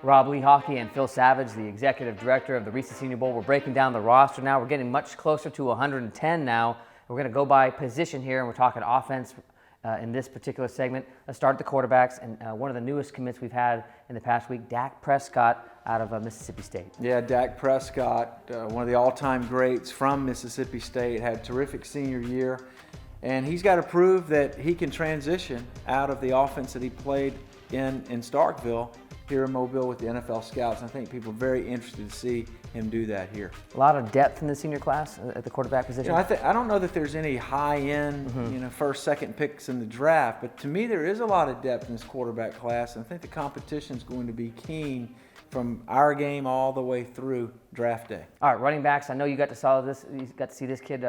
Rob Lee Hockey and Phil Savage, the executive director of the Reese Senior Bowl. We're breaking down the roster now. We're getting much closer to 110 now. We're going to go by position here, and we're talking offense in this particular segment. Let's start at the quarterbacks, and one of the newest commits we've had in the past week, Dak Prescott out of Mississippi State. Yeah, Dak Prescott, one of the all-time greats from Mississippi State, had a terrific senior year, and he's got to prove that he can transition out of the offense that he played in Starkville here in Mobile with the NFL scouts. I think people are very interested to see him do that here. A lot of depth in the senior class at the quarterback position. I don't know that there's any high-end, first, second picks in the draft, but to me there is a lot of depth in this quarterback class, and I think the competition is going to be keen from our game all the way through draft day. All right, running backs. I know you got to see this kid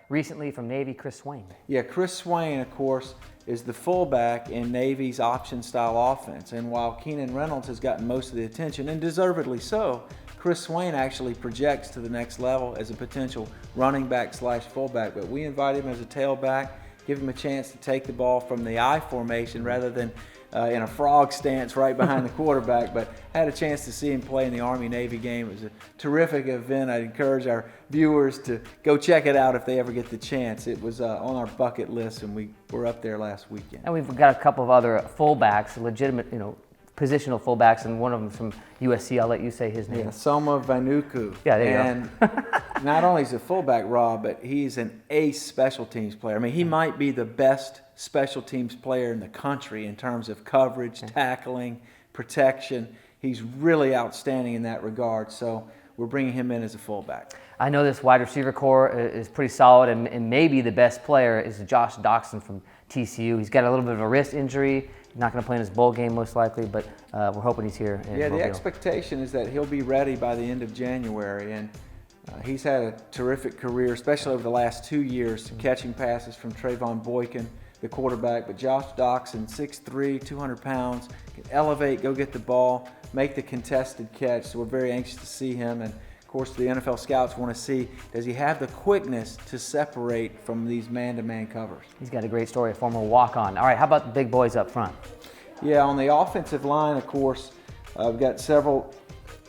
recently from Navy, Chris Swain. Yeah, Chris Swain, of course, is the fullback in Navy's option-style offense. And while Keenan Reynolds has gotten most of the attention, and deservedly so, Chris Swain actually projects to the next level as a potential running back / fullback. But we invite him as a tailback, give him a chance to take the ball from the I formation rather than in a frog stance right behind the quarterback, but had a chance to see him play in the Army-Navy game. It was a terrific event. I'd encourage our viewers to go check it out if they ever get the chance. It was on our bucket list, and we were up there last weekend. And we've got a couple of other fullbacks, legitimate, positional fullbacks, and one of them from USC. I'll let you say his name. Yeah, Soma Vanuku. Yeah, there you go. And not only is he a fullback, Rob, but he's an ace special teams player. I mean, he might be the best special teams player in the country in terms of coverage, tackling, protection. He's really outstanding in that regard, so we're bringing him in as a fullback. I know this wide receiver core is pretty solid, and maybe the best player is Josh Doxson from TCU. He's got a little bit of a wrist injury. He's not going to play in his bowl game most likely, but we're hoping he's here in Mobile. The expectation is that he'll be ready by the end of January, and he's had a terrific career, especially over the last 2 years, catching passes from Trayvon Boykin, the quarterback. But Josh Doxson, 6'3", 200 pounds, can elevate, go get the ball, make the contested catch. So we're very anxious to see him. And of course, the NFL scouts want to see, does he have the quickness to separate from these man-to-man covers? He's got a great story, a former walk-on. All right, how about the big boys up front? Yeah, on the offensive line, of course, we've got several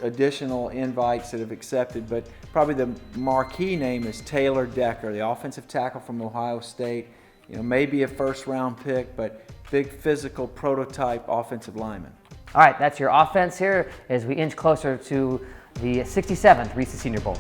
additional invites that have accepted, but probably the marquee name is Taylor Decker, the offensive tackle from Ohio State. Maybe a first-round pick, but big physical prototype offensive lineman. All right, that's your offense here as we inch closer to the 67th Reese Senior Bowl.